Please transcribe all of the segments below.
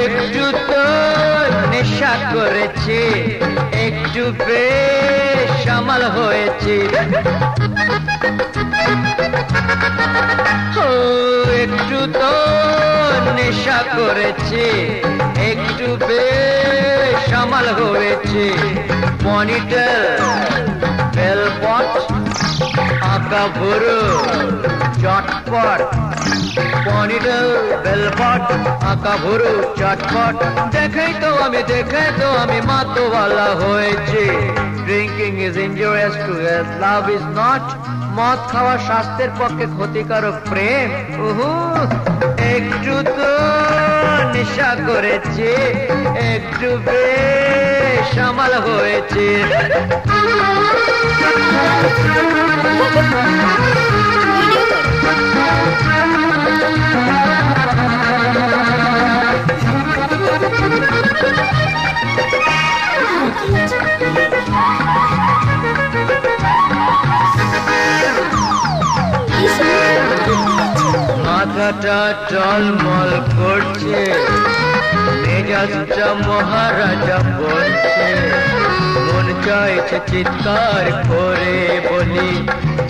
একটু তো নেশা করেছি, একটু বেশ সামাল হয়েছি। ও একটু তো নেশা করেছি, একটু বেশ সামাল হয়েছি। পনিটেল, বেলপট, আঁকা ভুরু, চটপট। পনিটেল, বেলপট, আঁকা ভুরু, চটপট। দেখে তো আমি মাতোয়ালা হয়েছি। Drinking is injurious to health, love is not. মদ খাওয়া স্বাস্থ্যের পক্ষে ক্ষতিকারক, প্রেম একটু তো নেশা করেছি, একটু বেশ সামাল হয়েছে। মাথাটা টলমল করছে, মেজাজটা মহারাজা বলছে। মন চাইছে চিৎকার করে বলি,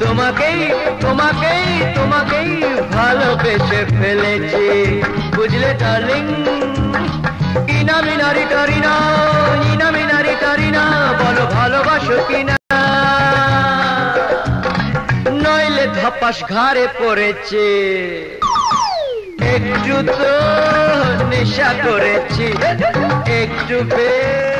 তোমাকেই তোমাকেই তোমাকেই ভালোবেসে ফেলেছি। বুঝলে ডার্লিং, ইনামিনারি টারিনা, ইনামিনারি টারিনা, বলো ভালোবাসো কিনা। নইলে ধাপাস ঘাড়ে পড়েছে। একটু তো নেশা করেছি, একটু বেশ